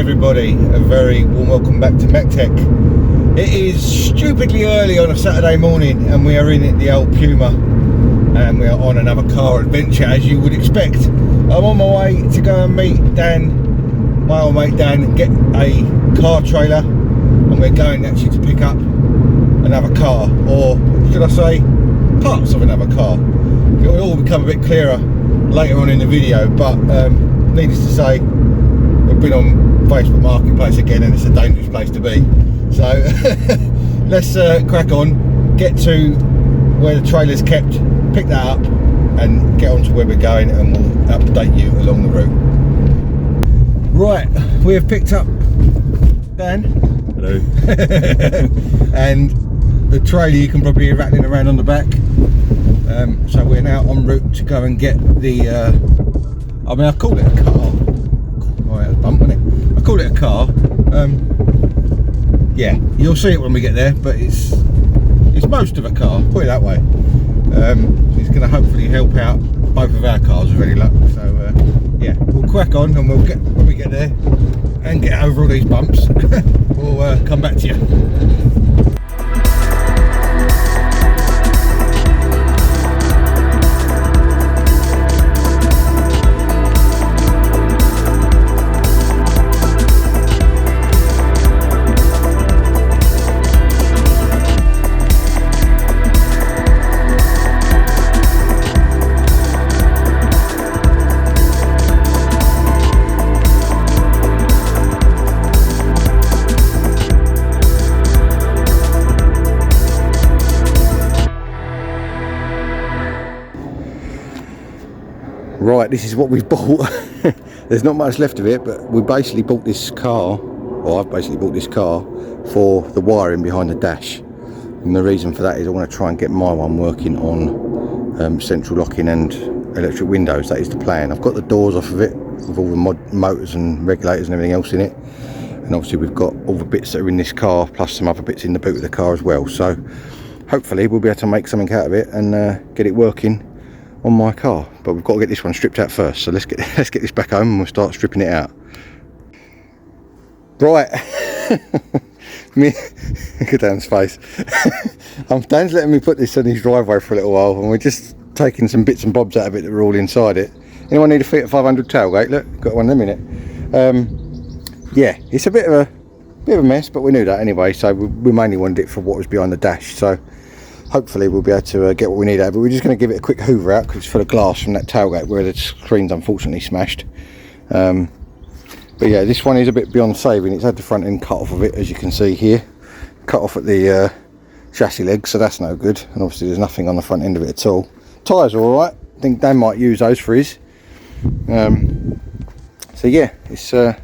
everybody, a very warm welcome back to MEC-TEC. It is stupidly early on a Saturday morning and we are in the old Puma and we are on another car adventure, as you would expect. I'm on my way to go and meet Dan, my old mate Dan, and get a car trailer, and we're going actually to pick up another car, or should I say parts of another car. It will all become a bit clearer later on in the video, but needless to say, we've been on Facebook Marketplace again and it's a dangerous place to be. So let's crack on, get to where the trailer's kept, pick that up and get on to where we're going, and we'll update you along the route. Right, we have picked up Dan. Hello. And the trailer you can probably hear rattling around on the back. So we're now en route to go and get the I mean, I call it a car. Oh, that was a bump, wasn't it? I call it a car. Yeah, you'll see it when we get there, but it's most of a car, put it that way. It's going to hopefully help out both of our cars with any luck. So yeah, we'll crack on, and we'll get, when we get there and get over all these bumps, we'll come back to you. Right, this is what we've bought. There's not much left of it, but we basically bought this car, or I've basically bought this car for the wiring behind the dash. And the reason for that is I want to try and get my one working on central locking and electric windows. That is the plan. I've got the doors off of it with all the motors and regulators and everything else in it. And obviously we've got all the bits that are in this car, plus some other bits in the boot of the car as well. So hopefully we'll be able to make something out of it and get it working on my car. But we've got to get this one stripped out first, so let's get this back home and we'll start stripping it out. Right. Me, look at Dan's face. Dan's letting me put this on his driveway for a little while, and we're just taking some bits and bobs out of it that were all inside it. Anyone need a Fiat 500 tailgate? Look, got one of them in it. Yeah, it's a bit of a mess, but we knew that anyway, so we mainly wanted it for what was behind the dash. So hopefully we'll be able to get what we need out of it. We're just going to give it a quick hoover out because it's full of glass from that tailgate where the screen's unfortunately smashed. But yeah, this one is a bit beyond saving. It's had the front end cut off of it, as you can see here. Cut off at the chassis legs, so that's no good. And obviously there's nothing on the front end of it at all. Tyres are alright. I think Dan might use those for his. So yeah, it's the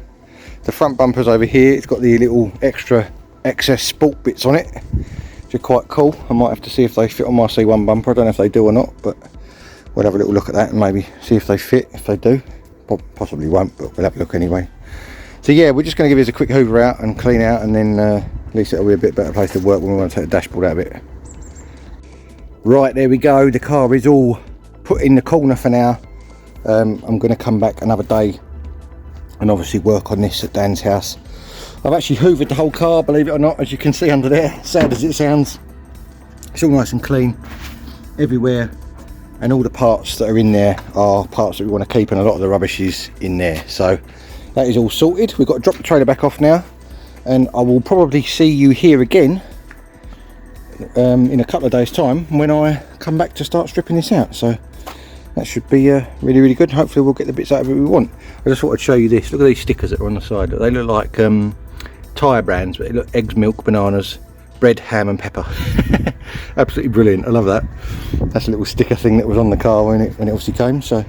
front bumper's over here. It's got the little extra excess sport bits on it, which are quite cool. I might have to see if they fit on my C1 bumper. I don't know if they do or not, but we'll have a little look at that and maybe see if they fit. If they do, possibly won't, but we'll have a look anyway. So yeah, we're just going to give this a quick hoover out and clean out, and then at least it'll be a bit better place to work when we want to take the dashboard out of it. Right, there we go. The car is all put in the corner for now. I'm going to come back another day and obviously work on this at Dan's house. I've actually hoovered the whole car, believe it or not, as you can see under there, sad as it sounds. It's all nice and clean everywhere, and all the parts that are in there are parts that we want to keep, and a lot of the rubbish is in there. So that is all sorted. We've got to drop the trailer back off now, and I will probably see you here again in a couple of days time when I come back to start stripping this out. So that should be really, really good. Hopefully we'll get the bits out of it we want. I just thought I'd show you this. Look at these stickers that are on the side. They look like tyre brands, but they look eggs, milk, bananas, bread, ham and pepper. Absolutely brilliant. I love that. That's a little sticker thing that was on the car when it obviously came. So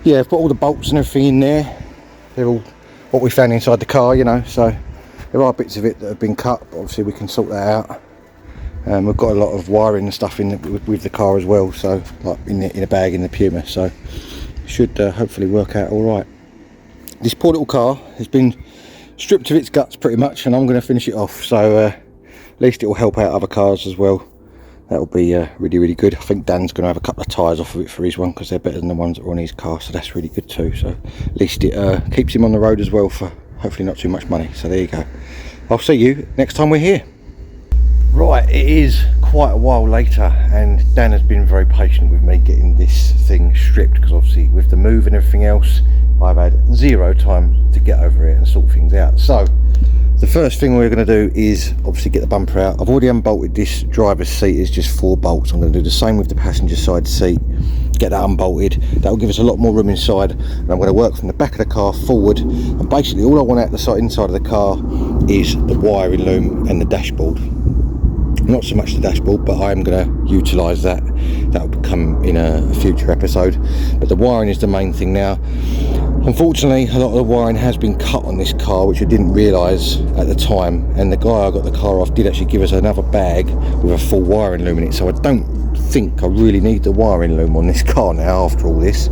yeah, I've put all the bolts and everything in there. They're all what we found inside the car, you know. So there are bits of it that have been cut, but obviously we can sort that out. We've got a lot of wiring and stuff in with the car as well, so like in a bag in the Puma, so should hopefully work out all right. This poor little car has been stripped of its guts pretty much, and I'm going to finish it off, so at least it will help out other cars as well. That'll be really, really good. I think Dan's going to have a couple of tyres off of it for his one, because they're better than the ones that are on his car, so that's really good too. So at least it keeps him on the road as well for hopefully not too much money. So there you go. I'll see you next time we're here. Right, it is quite a while later, and Dan has been very patient with me getting this thing stripped, because obviously with the move and everything else, I've had zero time to get over it and sort things out. So the first thing we're going to do is obviously get the bumper out. I've already unbolted this driver's seat. It's just 4 bolts. I'm going to do the same with the passenger side seat, get that unbolted. That will give us a lot more room inside, and I'm going to work from the back of the car forward, and basically all I want out the side inside of the car is the wiring loom and the dashboard. Not so much the dashboard, but I am going to utilise that. That will come in a future episode, but the wiring is the main thing now. Unfortunately, a lot of the wiring has been cut on this car, which I didn't realise at the time, and the guy I got the car off did actually give us another bag with a full wiring loom in it, so I don't think I really need the wiring loom on this car now after all this.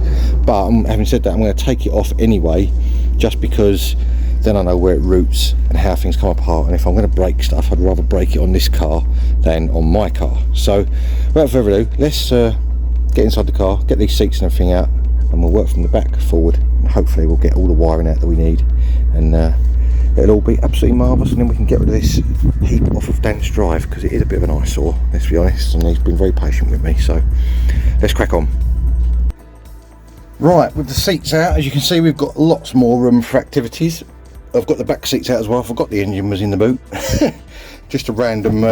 But having said that, I'm going to take it off anyway, just because then I know where it roots and how things come apart, and if I'm going to break stuff, I'd rather break it on this car than on my car. So without further ado, let's get inside the car, get these seats and everything out, and we'll work from the back forward, and hopefully we'll get all the wiring out that we need, and it'll all be absolutely marvellous, and then we can get rid of this heap off of Dan's drive, because it is a bit of an eyesore, let's be honest, and he's been very patient with me. So let's crack on. Right, with the seats out, as you can see, we've got lots more room for activities. I've got the back seats out as well. I forgot the engine was in the boot. Just a random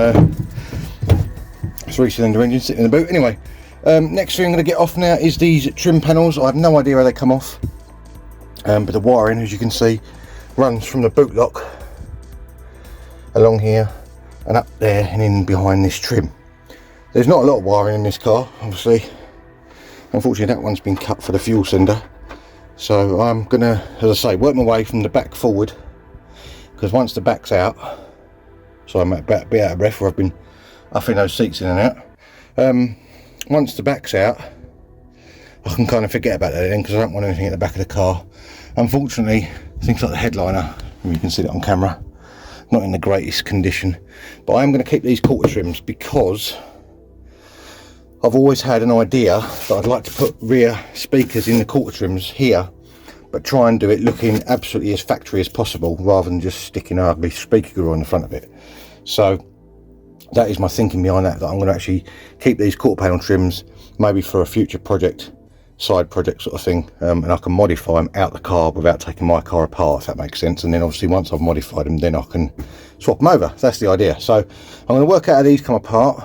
3-cylinder engine sitting in the boot. Anyway, next thing I'm going to get off now is these trim panels. I have no idea how they come off, but the wiring, as you can see, runs from the boot lock along here and up there and in behind this trim. There's not a lot of wiring in this car, obviously. Unfortunately, that one's been cut for the fuel cylinder. So I'm gonna, as I say, work my way from the back forward, because once the back's out, so I'm a bit out of breath where I've been upping those seats in and out. Once the back's out, I can kind of forget about that then, because I don't want anything at the back of the car. Unfortunately, things like the headliner, you can see it on camera, not in the greatest condition, but I am going to keep these quarter trims, because I've always had an idea that I'd like to put rear speakers in the quarter trims here, but try and do it looking absolutely as factory as possible, rather than just sticking an ugly speaker grill on the front of it. So that is my thinking behind that, I'm going to actually keep these quarter panel trims, maybe for a future project, side project sort of thing, and I can modify them out the car without taking my car apart, if that makes sense. And then obviously once I've modified them, then I can swap them over. That's the idea. So I'm going to work out how these come apart,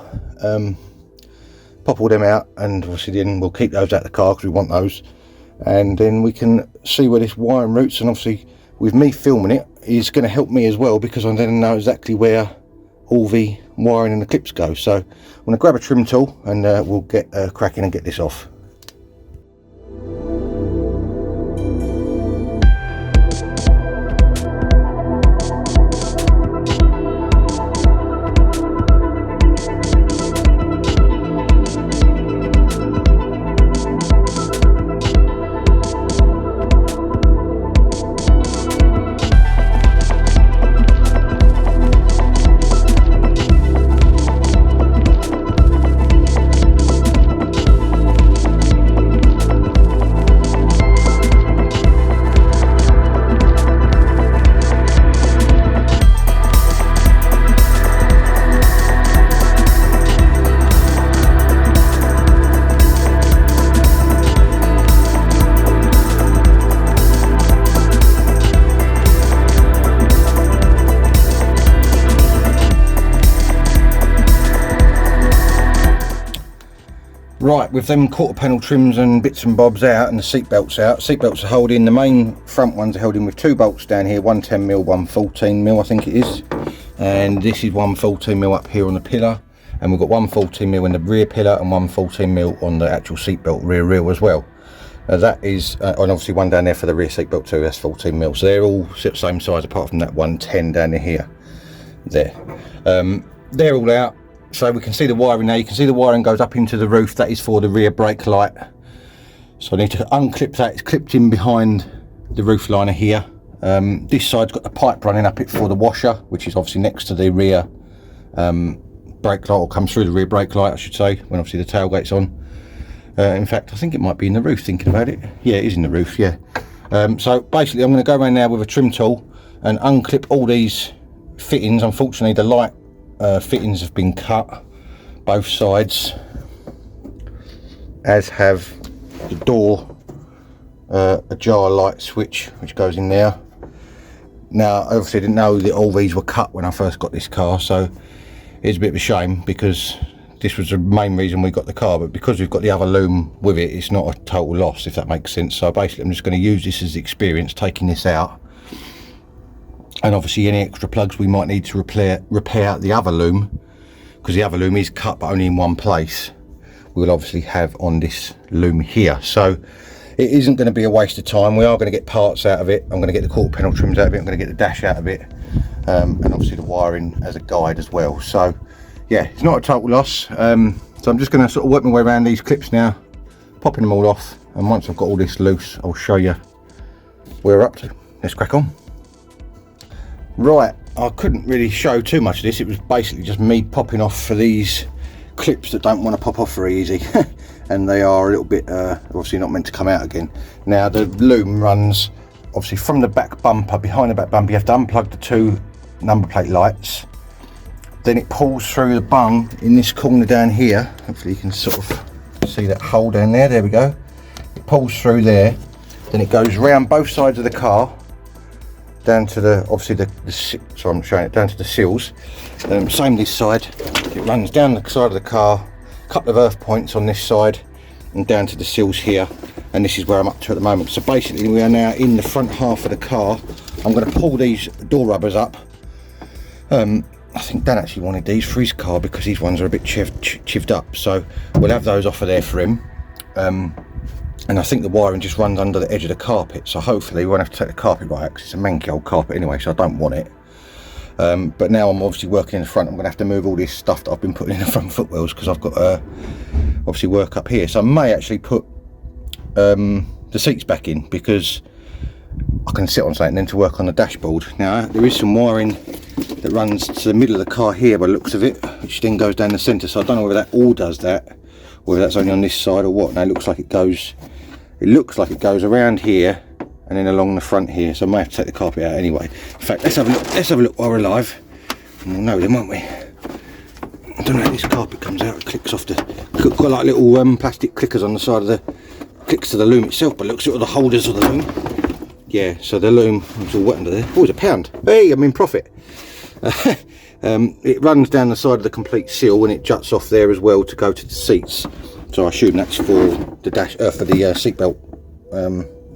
pop all them out, and obviously then we'll keep those out the car because we want those, and then we can see where this wiring routes. And obviously with me filming it is going to help me as well, because I then know exactly where all the wiring and the clips go. So I'm going to grab a trim tool and we'll get cracking and get this off. Right, with them quarter panel trims and bits and bobs out and the seat belts out, seat belts are holding, the main front ones are held in with 2 bolts down here, one 10mm, one 14mm I think it is, and this is one 14mm up here on the pillar, and we've got one 14mm in the rear pillar and one 14mm on the actual seat belt rear wheel as well. That is, and obviously one down there for the rear seat belt too, that's 14mm, so they're all same size apart from that 110 down here. They're all out. So we can see the wiring now. You can see the wiring goes up into the roof. That is for the rear brake light. So I need to unclip that. It's clipped in behind the roof liner here. This side's got the pipe running up it for the washer, which is obviously next to the rear brake light, or comes through the rear brake light I should say, when obviously the tailgate's on. In fact, I think it might be in the roof, thinking about it. Yeah, it is in the roof, yeah. So basically I'm going to go around now with a trim tool, and unclip all these fittings. Unfortunately the light fittings have been cut, both sides, as have the door ajar light switch which goes in there. Now obviously I didn't know that all these were cut when I first got this car, so it's a bit of a shame because this was the main reason we got the car, but because we've got the other loom with it, it's not a total loss, if that makes sense. So basically I'm just going to use this as experience taking this out, and obviously any extra plugs we might need to repair out the other loom, because the other loom is cut but only in one place, we'll obviously have on this loom here. So it isn't going to be a waste of time. We are going to get parts out of it. I'm going to get the quarter panel trims out of it, I'm going to get the dash out of it, and obviously the wiring as a guide as well. So yeah, it's not a total loss. So I'm just going to sort of work my way around these clips now, popping them all off, and once I've got all this loose I'll show you where we're up to. Let's crack on. Right, I couldn't really show too much of this. It was basically just me popping off for these clips that don't want to pop off very easy. And they are a little bit obviously not meant to come out again. Now the loom runs obviously from the back bumper. Behind the back bumper you have to unplug the two number plate lights, then it pulls through the bung in this corner down here. Hopefully you can sort of see that hole down there. There we go. It pulls through there, then it goes round both sides of the car down to the, obviously so I'm showing it down to the seals. Same this side, it runs down the side of the car, a couple of earth points on this side and down to the seals here, and this is where I'm up to at the moment. So basically we are now in the front half of the car. I'm going to pull these door rubbers up. I think Dan actually wanted these for his car because these ones are a bit chived up, so we'll have those off of there for him. And I think the wiring just runs under the edge of the carpet, so hopefully we won't have to take the carpet right out because it's a manky old carpet anyway, so I don't want it. But now I'm obviously working in the front. I'm going to have to move all this stuff that I've been putting in the front footwells because I've got obviously work up here. So I may actually put the seats back in because I can sit on something and then to work on the dashboard. Now there is some wiring that runs to the middle of the car here by the looks of it, which then goes down the centre, so I don't know whether that all does that, whether that's only on this side or what. Now it looks like it goes around here and then along the front here, so I may have to take the carpet out anyway. In fact, let's have a look while we're alive and we'll know then, won't we? I don't know how this carpet comes out. It clicks off got like little plastic clickers on the side of the, clicks to the loom itself, but looks at all the holders of the loom. Yeah, so the loom, it's all wet under there. Oh, it's £1. Hey, I'm in profit. It runs down the side of the complete seal and it juts off there as well to go to the seats. So I assume that's for the dash, for the seatbelt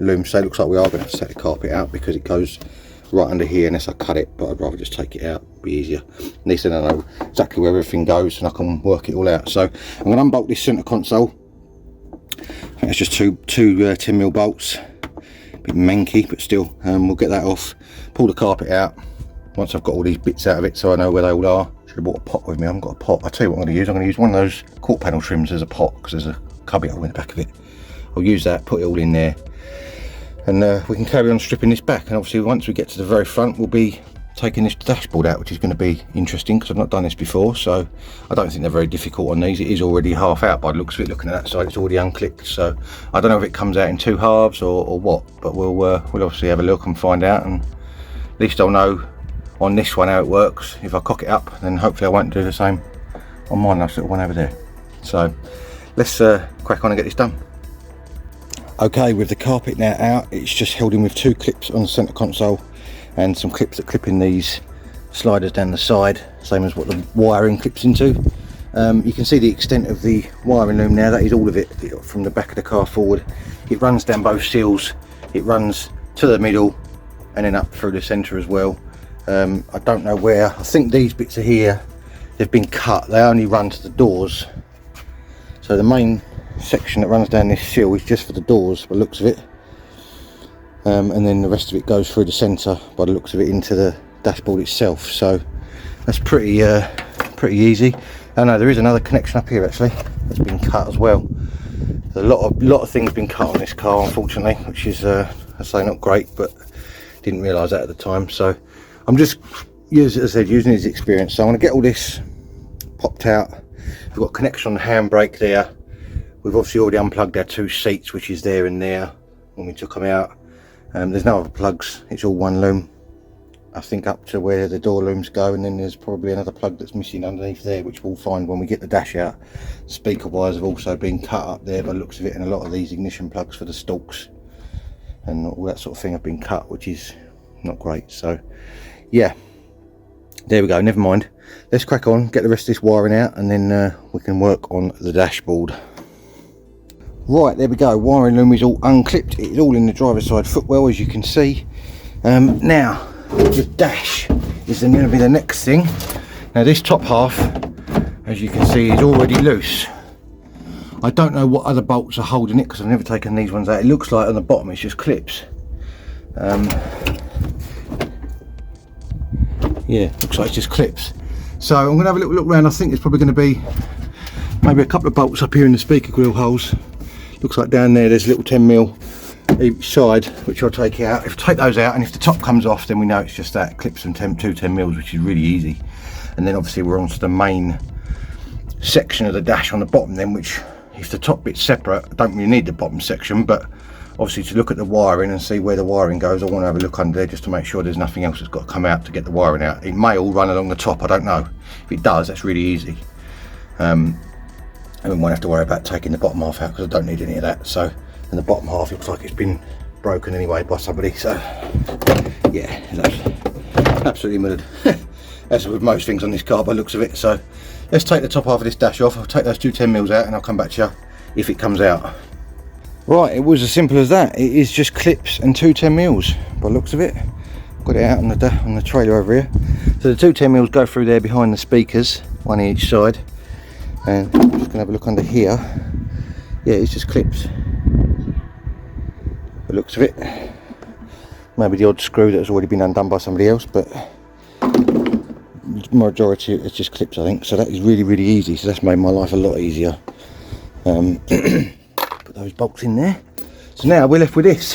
loom. So it looks like we are going to have to take the carpet out because it goes right under here unless I cut it, but I'd rather just take it out, it'd be easier. At least then I know exactly where everything goes and I can work it all out. So I'm going to unbolt this centre console. I think it's just two 10mm bolts. A bit manky, but still, we'll get that off. Pull the carpet out once I've got all these bits out of it, so I know where they all are. Should have brought a pot with me. I haven't got a pot. I'll tell you what I'm going to use. I'm going to use one of those quarter panel trims as a pot because there's a cubby hole in the back of it. I'll use that, put it all in there, and we can carry on stripping this back. And obviously once we get to the very front, we'll be taking this dashboard out, which is going to be interesting because I've not done this before. So I don't think they're very difficult on these. It is already half out by the looks of it. Looking at that side, it's already unclipped. So I don't know if it comes out in two halves or what, but we'll obviously have a look and find out, and at least I'll know on this one how it works. If I cock it up, then hopefully I won't do the same on my nice little one over there. So let's crack on and get this done. Okay, with the carpet now out, it's just held in with two clips on the centre console and some clips that clip in these sliders down the side, same as what the wiring clips into. You can see the extent of the wiring loom now. That is all of it from the back of the car forward. It runs down both seals, it runs to the middle and then up through the centre as well. I don't know where, I think these bits are here, they've been cut, they only run to the doors. So the main section that runs down this seal is just for the doors by the looks of it, and then the rest of it goes through the centre by the looks of it into the dashboard itself. So that's pretty easy. Oh no, there is another connection up here actually that's been cut as well. There's a lot of things been cut on this car, unfortunately, which is I say not great, but didn't realise that at the time. So I'm just, as I said, using his experience. So I'm going to get all this popped out. We've got a connection on the handbrake there. We've obviously already unplugged our two seats, which is there and there when we took them out. There's no other plugs, it's all one loom. I think up to where the door looms go, and then there's probably another plug that's missing underneath there, which we'll find when we get the dash out. Speaker wires have also been cut up there by the looks of it, and a lot of these ignition plugs for the stalks and all that sort of thing have been cut, which is not great. So yeah, there we go, never mind. Let's crack on, get the rest of this wiring out, and then we can work on the dashboard. Right, there we go, wiring loom is all unclipped. It's all in the driver's side footwell, as you can see. Now the dash is then going to be the next thing. Now this top half, as you can see, is already loose. I don't know what other bolts are holding it because I've never taken these ones out. It looks like on the bottom it's just clips. Yeah, looks like it's just clips. So I'm going to have a little look around. I think there's probably going to be maybe a couple of bolts up here in the speaker grill holes. Looks like down there there's a little 10mm each side, which I'll take out. If I take those out, and if the top comes off, then we know it's just that, clips and two 10mm, which is really easy. And then obviously we're onto the main section of the dash on the bottom then, which if the top bit's separate, I don't really need the bottom section, but obviously to look at the wiring and see where the wiring goes, I want to have a look under there just to make sure there's nothing else that's got to come out to get the wiring out. It may all run along the top, I don't know. If it does, that's really easy. And we won't have to worry about taking the bottom half out because I don't need any of that. So, and the bottom half looks like it's been broken anyway by somebody, so yeah, that's absolutely murdered. As with most things on this car by the looks of it. So let's take the top half of this dash off. I'll take those two 10mm out and I'll come back to you if it comes out. Right, it was as simple as that. It is just clips and two 10mm by the looks of it. Got it out on the trailer over here. So the two 10mm go through there behind the speakers, one each side. And I'm just gonna have a look under here. Yeah, it's just clips. The looks of it. Maybe the odd screw that has already been undone by somebody else, but majority it's just clips, I think. So that is really, really easy. So that's made my life a lot easier. Put those bolts in there. So now we're left with this,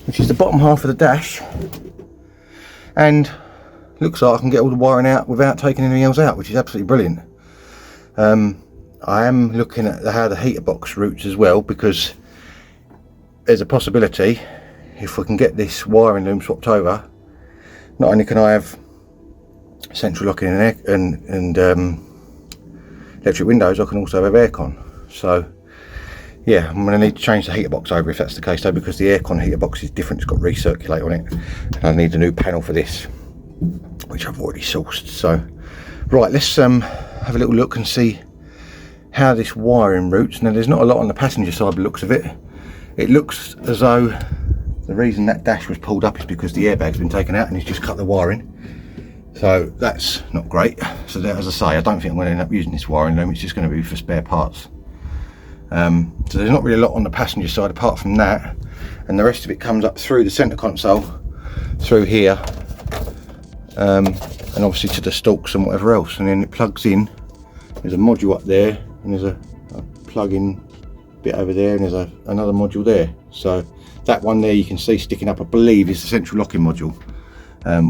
which is the bottom half of the dash, and looks like I can get all the wiring out without taking anything else out, which is absolutely brilliant. I am looking at how the heater box routes as well, because there's a possibility if we can get this wiring loom swapped over, not only can I have central locking and electric windows, I can also have aircon. So yeah, I'm going to need to change the heater box over if that's the case though, because the aircon heater box is different, it's got recirculate on it, and I need a new panel for this, which I've already sourced. So right, let's have a little look and see how this wiring routes. Now there's not a lot on the passenger side by the looks of it. It looks as though the reason that dash was pulled up is because the airbag's been taken out and he's just cut the wiring. So that's not great. So that, as I say, I don't think I'm going to end up using this wiring loom. It's just going to be for spare parts. So there's not really a lot on the passenger side apart from that, and the rest of it comes up through the centre console, through here, and obviously to the stalks and whatever else, and then it plugs in. There's a module up there, and there's a plug-in bit over there, and there's another module there. So that one there you can see sticking up, I believe, is the central locking module,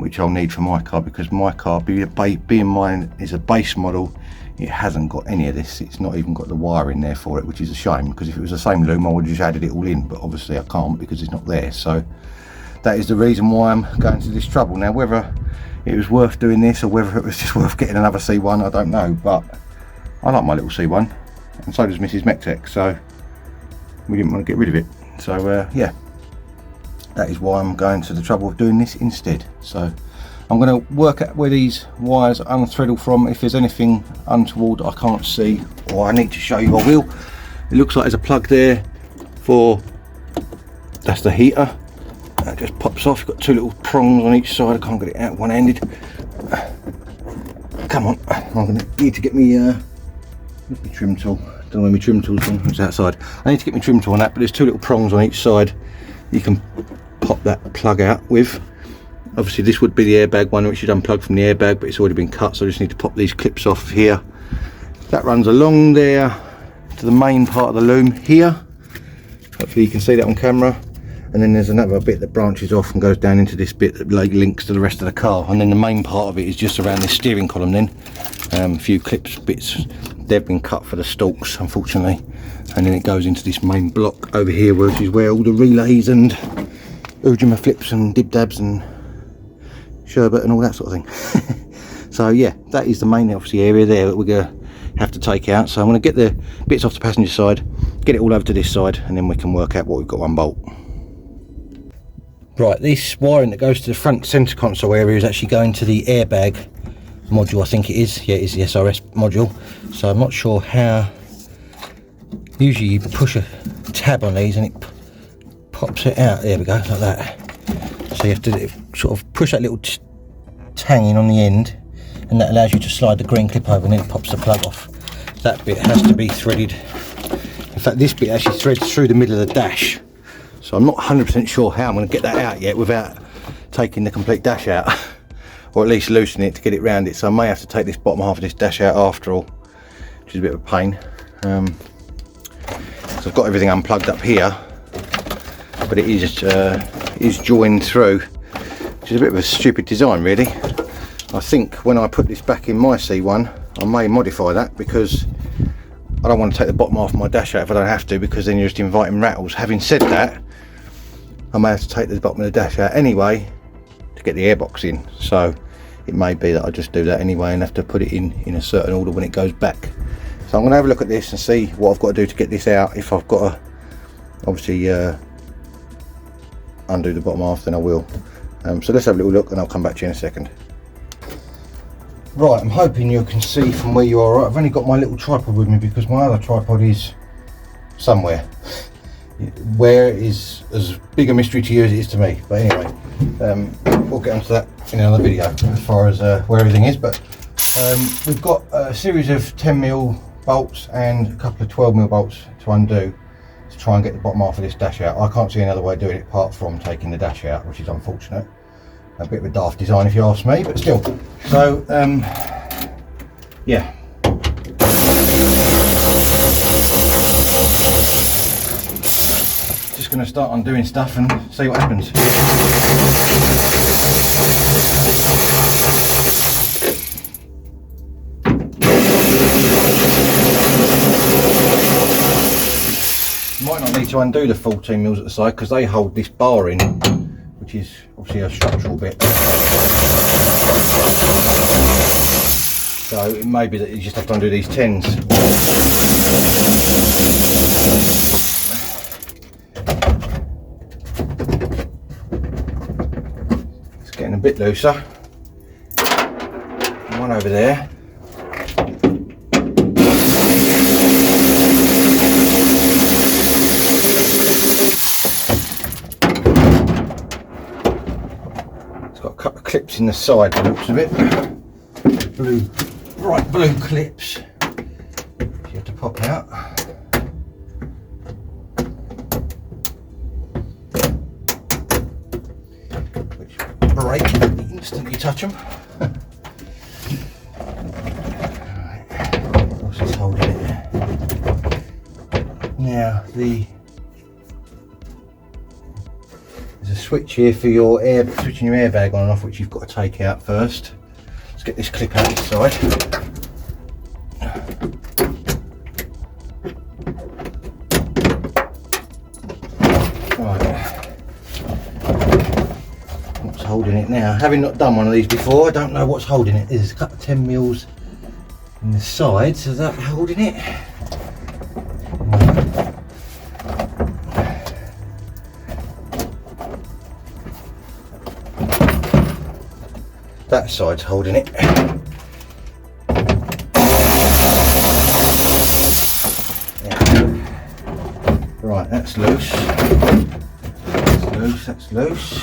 which I'll need for my car, because my car, being mine is a base model, it hasn't got any of this. It's not even got the wire in there for it, which is a shame, because if it was the same loom I would have just added it all in, but obviously I can't because it's not there. So that is the reason why I'm going to this trouble. Now whether it was worth doing this or whether it was just worth getting another C1, I don't know, but I like my little C1, and so does Mrs. MEC-TEC, so we didn't want to get rid of it. So yeah, that is why I'm going to the trouble of doing this instead. So I'm going to work out where these wires unthreadle from. If there's anything untoward I can't see or I need to show you, I will. It looks like there's a plug there for, that's the heater. That just pops off. You've got two little prongs on each side. I can't get it out one-handed. Come on, I'm going to need to get me trim tool. Don't know where my trim tool's gone. It's outside. I need to get my trim tool on that, but there's two little prongs on each side. You can pop that plug out with. Obviously this would be the airbag one, which is unplugged from the airbag, but it's already been cut, so I just need to pop these clips off here. That runs along there to the main part of the loom here. Hopefully you can see that on camera. And then there's another bit that branches off and goes down into this bit that links to the rest of the car. And then the main part of it is just around this steering column then. A few clips, bits, they've been cut for the stalks, unfortunately. And then it goes into this main block over here, which is where all the relays and Ujima flips and dib dabs and sherbet and all that sort of thing. So yeah, that is the main obviously area there that we're going to have to take out. So I'm going to get the bits off the passenger side, get it all over to this side, and then we can work out what we've got to unbolt. Right, this wiring that goes to the front centre console area is actually going to the airbag module, I think it is. Yeah, it is the SRS module. So I'm not sure how. Usually you push a tab on these and it pops it out. There we go, like that. So you have to sort of push that little tang in on the end, and that allows you to slide the green clip over and then it pops the plug off. That bit has to be threaded. In fact, this bit actually threads through the middle of the dash. So I'm not 100% sure how I'm going to get that out yet without taking the complete dash out, or at least loosening it to get it round it. So I may have to take this bottom half of this dash out after all, which is a bit of a pain. So I've got everything unplugged up here, but it is joined through, which is a bit of a stupid design really. I think when I put this back in my C1, I may modify that, because I don't want to take the bottom half of my dash out if I don't have to, because then you're just inviting rattles. Having said that, I may have to take the bottom of the dash out anyway to get the airbox in. So it may be that I just do that anyway and have to put it in a certain order when it goes back. So I'm going to have a look at this and see what I've got to do to get this out. If I've got to obviously undo the bottom half, then I will. So let's have a little look and I'll come back to you in a second. Right, I'm hoping you can see from where you are. I've only got my little tripod with me because my other tripod is somewhere. Where is as big a mystery to you as it is to me. But anyway, we'll get onto that in another video as far as where everything is. But we've got a series of 10mm bolts and a couple of 12mm bolts to undo to try and get the bottom half of this dash out. I can't see another way of doing it apart from taking the dash out, which is unfortunate. A bit of a daft design if you ask me, but still. So yeah, just going to start undoing stuff and see what happens. Might not need to undo the 14mm at the side because they hold this bar in, which is obviously a structural bit. So it may be that you just have to undo these 10s. It's getting a bit looser. One over there. Clips in the side, by the looks of it. Bright blue clips. You have to pop out. Which break the instant you touch them. Right. What's this holding it? Now there's a switch here for your switching your airbag on and off, which you've got to take out first. Let's get this clip out this side. Right. What's holding it now? Having not done one of these before, I don't know what's holding it. There's a couple of 10mm in the side, so is that holding it? That side's holding it. Yeah. Right, that's loose. That's loose.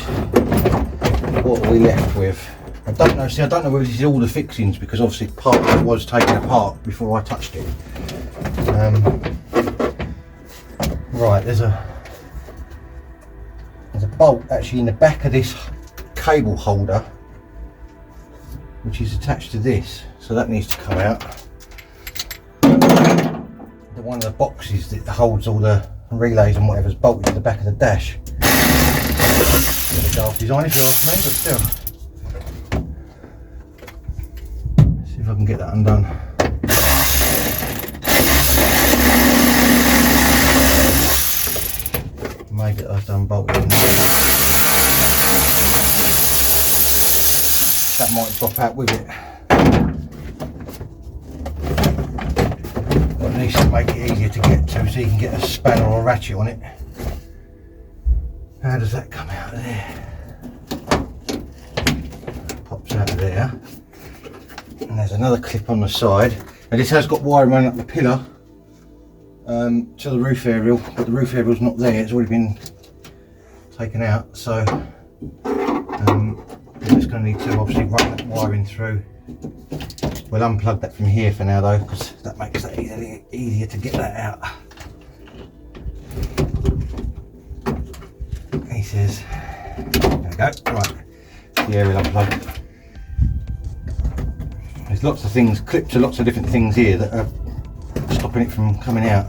What are we left with? I don't know. See, I don't know whether this is all the fixings because obviously part of it was taken apart before I touched it. Right, there's a bolt actually in the back of this cable holder, which is attached to this, so that needs to come out. One of the boxes that holds all the relays and whatever's bolted to the back of the dash. Bit of a daft design if you ask me, but still. Let's see if I can get that undone. Maybe I've done bolted in there. that might drop out with it. But at least to make it easier to get to, so you can get a spanner or a ratchet on it. How does that come out of there? Pops out of there. And there's another clip on the side. And this has got wiring running up the pillar to the roof aerial, but the roof aerial's not there, it's already been taken out, so we're just going to need to obviously run that wiring through. We'll unplug that from here for now though, because that makes it easier to get that out. He says, there we go, right, the aerial unplugged. There's lots of things, clips to lots of different things here that are stopping it from coming out.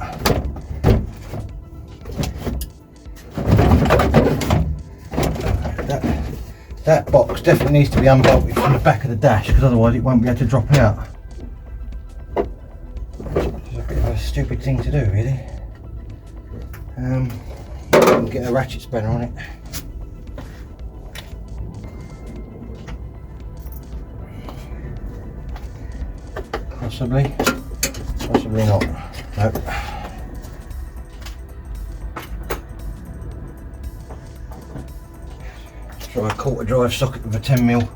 That box definitely needs to be unbolted from the back of the dash, because otherwise it won't be able to drop out. Which is a bit of a stupid thing to do, really. Get a ratchet spanner on it. Possibly, possibly not. Nope. Try a quarter drive socket with a 10mm.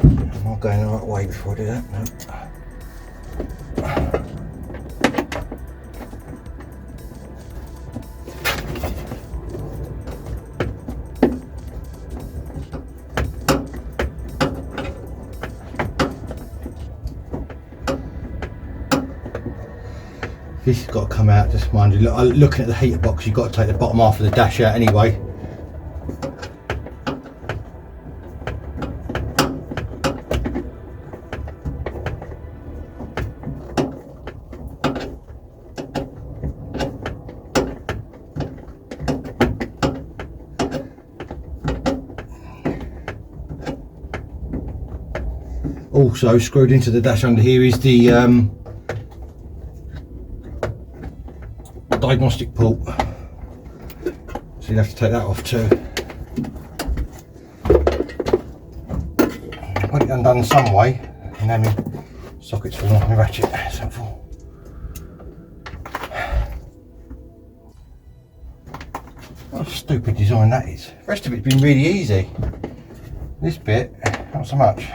Am I going the right way before I do that? Nope. This has got to come out, just mind you, looking at the heater box, you've got to take the bottom half of the dash out anyway. Also screwed into the dash under here is the diagnostic port, so you'll have to take that off too. Got it undone some way, and then my sockets fall off my ratchet. That's helpful. What a stupid design that is. The rest of it's been really easy. This bit, not so much.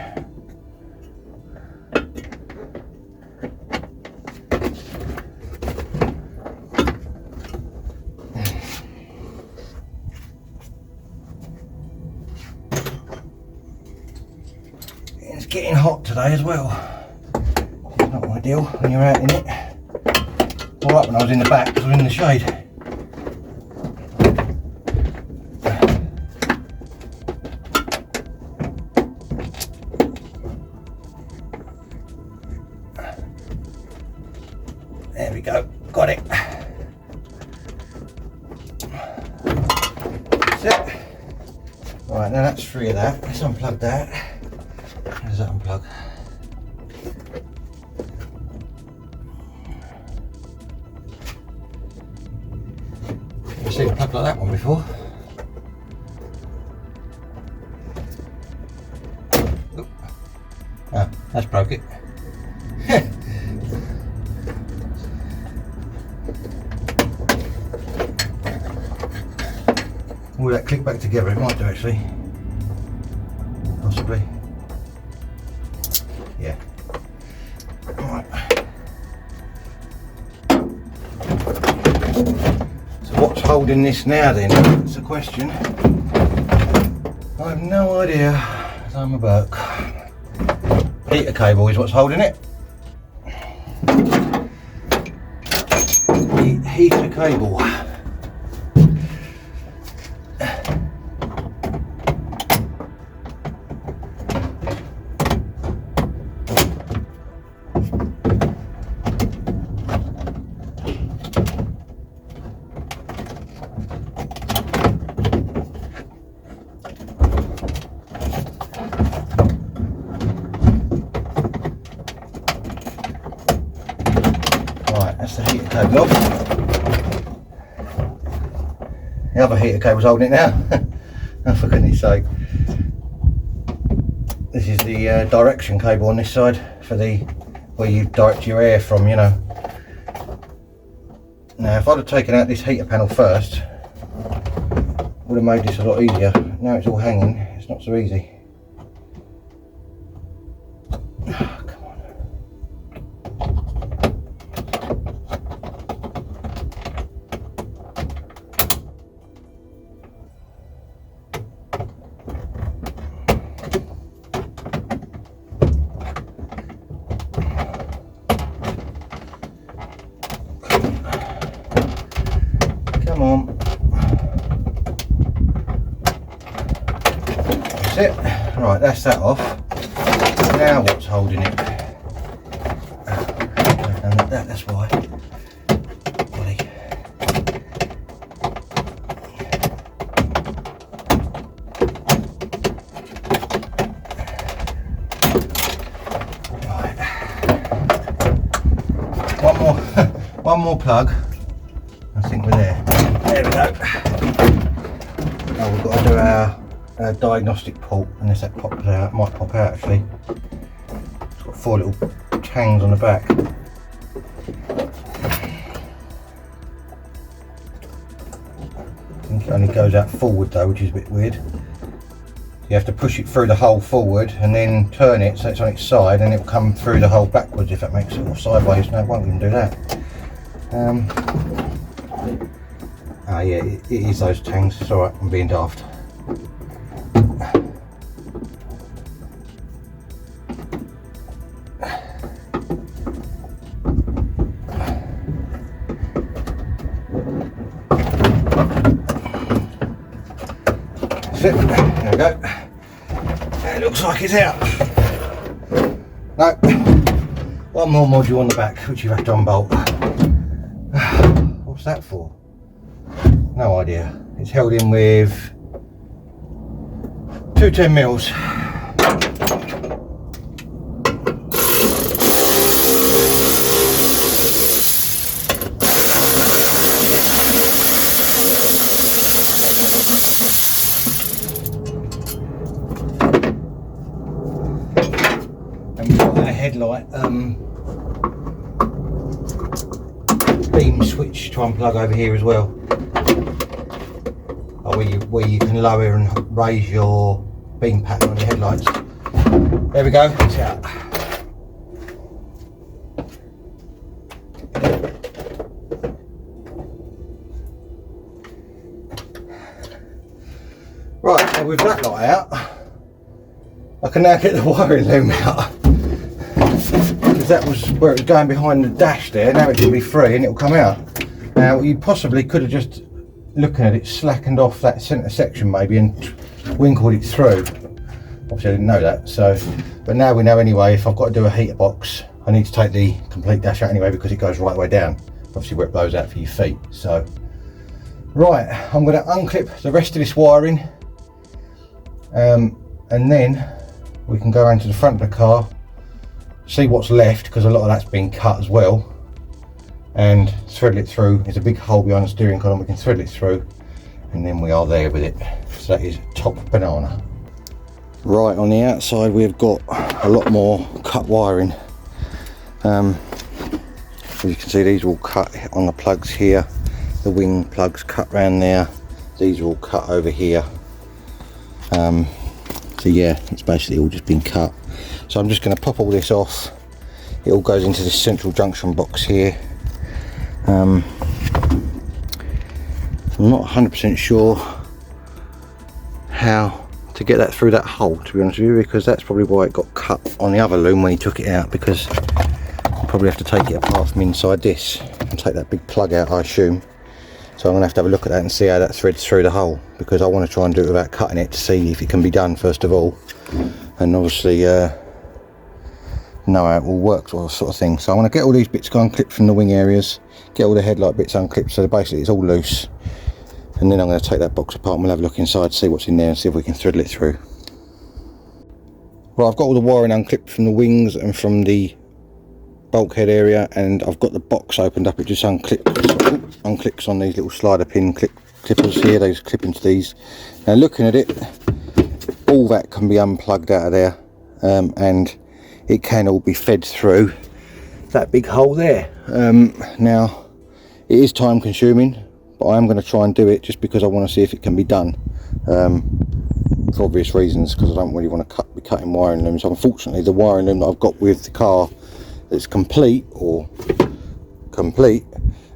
It's getting hot today as well. It's not ideal when you're out in it. Alright when I was in the back, because I was in the shade. There we go, got it. That's it. Right, now that's three of that. Let's unplug that. How does that unplug? I've seen a plug like that one before. Oh, ah, that's broke it. Will that click back together? It might do actually. Possibly. Yeah. Alright. So what's holding this now then? That's the question. I have no idea. I'm a Burke. Heater cable is what's holding it. The heater cable. That's the heater cable off. The other heater cable's holding it now. Oh, for goodness sake. This is the direction cable on this side for the where you direct your air from, you know. Now if I'd have taken out this heater panel first, would have made this a lot easier. Now it's all hanging, it's not so easy. Oh, come on. Come on. That's it. Right, that's that off. Now what's holding it? That's why. Really. Right. One more plug. I think we're there. There we go. Now we've got to do our diagnostic port, unless that pops out. It might pop out actually. It's got 4 little tangs on the back. I think it only goes out forward though, which is a bit weird. You have to push it through the hole forward and then turn it so it's on its side, and it will come through the hole backwards, if that makes it, or sideways. No, it won't even do that. Ah yeah, it is those tangs. It's alright, I'm being daft. That's it, there we go. It looks like it's out. No, one more module on the back which you have to unbolt. What's that for? No idea. It's held in with 2 10mm. And we've got our headlight beam switch to unplug over here as well. Where you can lower and raise your beam pattern on your headlights. There we go, it's out. Right, so with that light out, I can now get the wiring loom out. Because that was where it was going behind the dash there. Now it can be free and it will come out. Now you possibly could have just, looking at it, slackened off that centre section maybe and winkled it through. Obviously I didn't know that, so, but now we know anyway. If I've got to do a heater box, I need to take the complete dash out anyway, because it goes right way down, obviously where it blows out for your feet. So right, I'm going to unclip the rest of this wiring, and then we can go around to the front of the car, see what's left, because a lot of that's been cut as well, and thread it through. There's a big hole behind the steering column, we can thread it through, and then we are there with it. So that is top banana. Right, on the outside we've got a lot more cut wiring. As you can see, these are all cut on the plugs here, the wing plugs cut round there, these are all cut over here. So yeah, it's basically all just been cut. So I'm just going to pop all this off. It all goes into this central junction box here. I'm not 100% sure how to get that through that hole, to be honest with you, because that's probably why it got cut on the other loom when he took it out, because I'll probably have to take it apart from inside this and take that big plug out, I assume. So I'm going to have a look at that and see how that threads through the hole, because I want to try and do it without cutting it to see if it can be done first of all, and obviously know how it will work, sort of thing. So I want to get all these bits unclipped from the wing areas, get all the headlight bits unclipped so basically it's all loose, and then I'm going to take that box apart and we'll have a look inside, see what's in there and see if we can thread it through. Right, I've got all the wiring unclipped from the wings and from the bulkhead area, and I've got the box opened up. It just unclicks on these little slider pin clip clippers here, they just clip into these. Now looking at it, all that can be unplugged out of there, and it can all be fed through that big hole there. Now it is time consuming, but I am going to try and do it just because I want to see if it can be done, for obvious reasons, because I don't really want to be cutting wiring looms. Unfortunately, the wiring loom that I've got with the car that's complete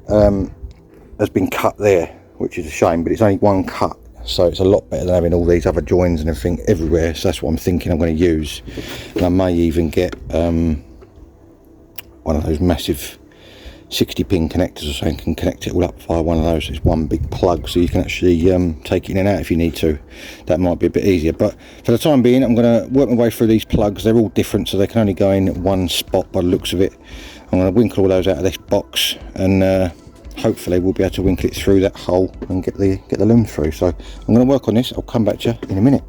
has been cut there, which is a shame, but it's only one cut, so it's a lot better than having all these other joins and everything everywhere. So that's what I'm thinking I'm going to use, and I may even get one of those massive 60 pin connectors or something, can connect it all up via one of those. It's one big plug, so you can actually take it in and out if you need to. That might be a bit easier, but for the time being I'm going to work my way through these plugs. They're all different, so they can only go in one spot by the looks of it. I'm going to winkle all those out of this box, and hopefully we'll be able to winkle it through that hole and get the loom through. So I'm going to work on this. I'll come back to you in a minute.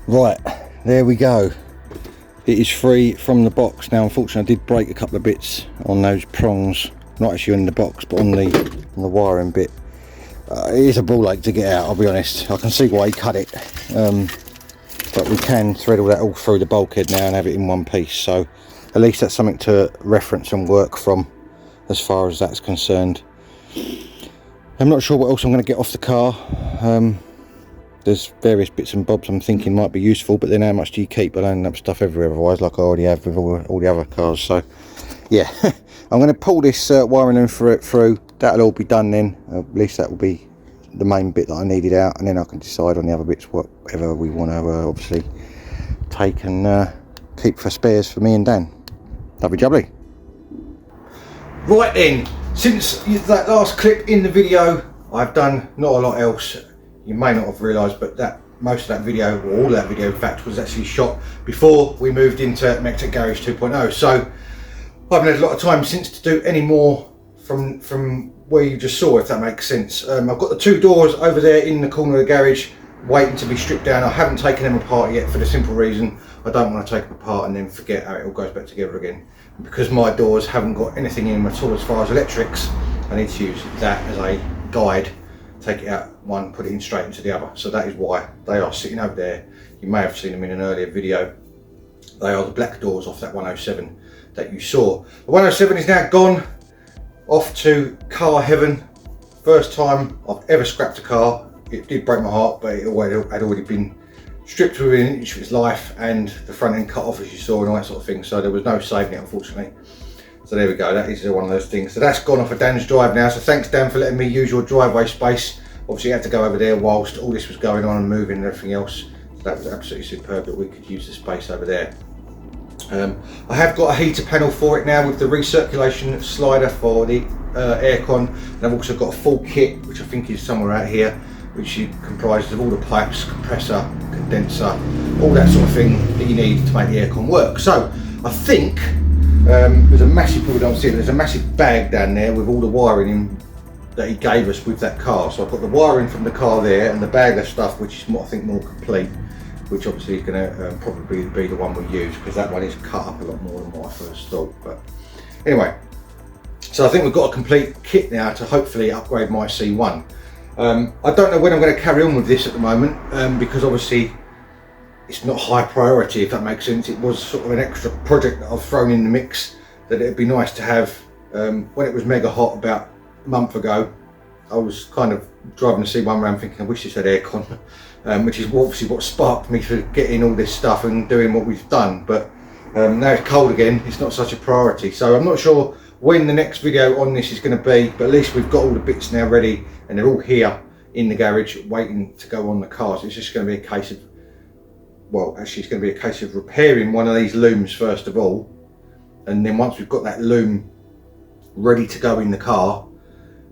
Right, there we go. It is free from the box. Now unfortunately I did break a couple of bits on those prongs, not actually in the box but on the wiring bit. It is a ball ache to get out, I'll be honest. I can see why he cut it, but we can thread all that all through the bulkhead now and have it in one piece, so at least that's something to reference and work from as far as that's concerned. I'm not sure what else I'm going to get off the car. There's various bits and bobs I'm thinking might be useful, but then how much do you keep? I don't end up stuff everywhere otherwise, like I already have with all the other cars. So yeah, I'm going to pull this wiring loom through. That'll all be done then. At least that will be the main bit that I needed out, and then I can decide on the other bits whatever we want to obviously take and keep for spares for me and Dan. Lovely jubbly. Right then, since that last clip in the video, I've done not a lot else. You may not have realised, but that most of that video, or all that video in fact, was actually shot before we moved into MEC-TEC Garage 2.0. So I haven't had a lot of time since to do any more from where you just saw, if that makes sense. I've got the two doors over there in the corner of the garage waiting to be stripped down. I haven't taken them apart yet for the simple reason I don't want to take them apart and then forget how it all goes back together again. Because my doors haven't got anything in them at all as far as electrics, I need to use that as a guide. Take it out one, put it in straight into the other. So that is why they are sitting over there. You may have seen them in an earlier video. They are the black doors off that 107 that you saw. The 107 is now gone, off to car heaven. First time I've ever scrapped a car. It did break my heart, but it had already been stripped within an inch of its life and the front end cut off, as you saw, and all that sort of thing. So there was no saving it, unfortunately. So there we go, that is one of those things. So that's gone off of Dan's drive now. So thanks Dan for letting me use your driveway space. Obviously I had to go over there whilst all this was going on and moving and everything else. So that was absolutely superb that we could use the space over there. I have got a heater panel for it now with the recirculation slider for the aircon. And I've also got a full kit, which I think is somewhere out here, which comprises of all the pipes, compressor, condenser, all that sort of thing that you need to make the aircon work. So I think there's a massive, people don't see it, there's a massive bag down there with all the wiring in that he gave us with that car. So I've got the wiring from the car there and the bag of stuff, which is I think more complete, which obviously is going to probably be the one we use, because that one is cut up a lot more than what I first thought. But anyway, so I think we've got a complete kit now to hopefully upgrade my C1. I don't know when I'm going to carry on with this at the moment, because obviously it's not high priority, if that makes sense. It was sort of an extra project that I've thrown in the mix that it'd be nice to have. When it was mega hot about a month ago, I was kind of driving the C1 around thinking I wish this had aircon, which is obviously what sparked me for getting all this stuff and doing what we've done. But now it's cold again, it's not such a priority. So I'm not sure when the next video on this is going to be, but at least we've got all the bits now ready and they're all here in the garage waiting to go on the car. So it's just going to be a case of well, actually it's going to be a case of repairing one of these looms first of all, and then once we've got that loom ready to go in the car,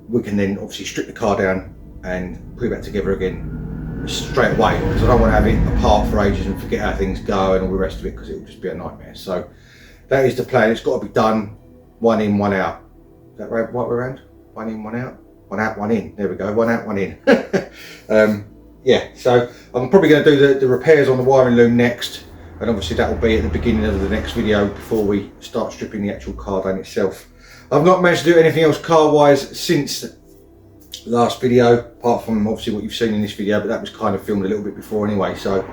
we can then obviously strip the car down and put it back together again straight away, because I don't want to have it apart for ages and forget how things go and all the rest of it, because it will just be a nightmare. So that is the plan. It's got to be done one in, one out. Is that right way around? One in, one out? One out, one in. There we go. One out, one in. Yeah, so I'm probably going to do the repairs on the wiring loom next, and obviously that will be at the beginning of the next video before we start stripping the actual car down itself. I've not managed to do anything else car wise since the last video, apart from obviously what you've seen in this video, but that was kind of filmed a little bit before anyway. So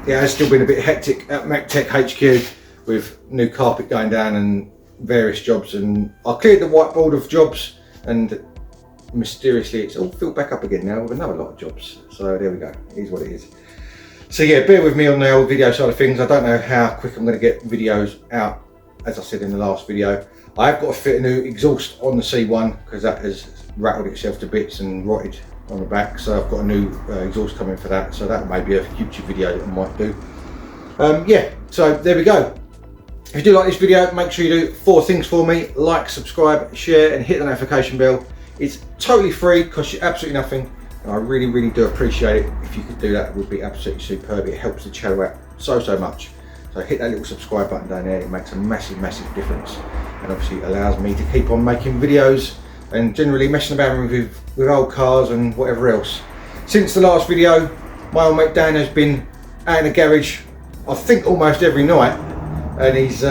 yeah, it's still been a bit hectic at MEC-TEC HQ with new carpet going down and various jobs, and I cleared the whiteboard of jobs and mysteriously it's all filled back up again now with another lot of jobs. So there we go, it is what it is. So yeah, bear with me on the old video side of things. I don't know how quick I'm going to get videos out. As I said in the last video, I have got to fit a new exhaust on the C1 because that has rattled itself to bits and rotted on the back, so I've got a new exhaust coming for that, so that may be a future video that I might do. Yeah, so there we go. If you do like this video, make sure you do 4 things for me: like, subscribe, share and hit the notification bell. It's totally free, costs you absolutely nothing, and I really, really do appreciate it. If you could do that, it would be absolutely superb. It helps the channel out so much. So hit that little subscribe button down there. It makes a massive difference, and obviously allows me to keep on making videos and generally messing about with old cars and whatever else. Since the last video, my old mate Dan has been out in the garage, I think almost every night, and he's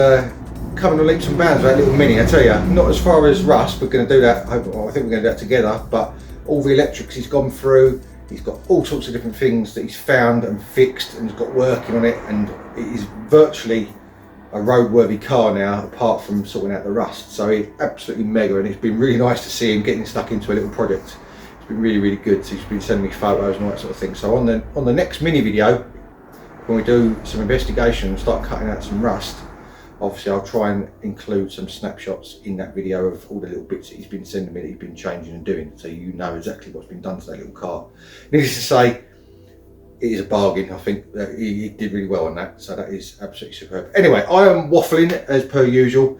coming on leaps and bounds with that little Mini. I tell you, not as far as Russ. We're going to do that. I think we're going to do that together. But all the electrics he's gone through, he's got all sorts of different things that he's found and fixed, and he's got working on it, and it is virtually a roadworthy car now, apart from sorting out the rust. So it's absolutely mega, and it's been really nice to see him getting stuck into a little project. It's been really good. So he's been sending me photos and all that sort of thing. So on the next mini video, when we do some investigation and start cutting out some rust, obviously I'll try and include some snapshots in that video of all the little bits that he's been sending me, that he's been changing and doing, so you know exactly what's been done to that little car. Needless to say, it is a bargain. I think that he did really well on that, so that is absolutely superb. Anyway, I am waffling as per usual.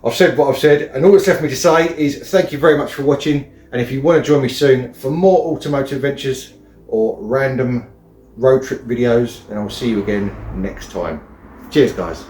I've said what I've said, and all that's left for me to say is thank you very much for watching, and if you want to join me soon for more automotive adventures or random road trip videos, then I'll see you again next time. Cheers guys.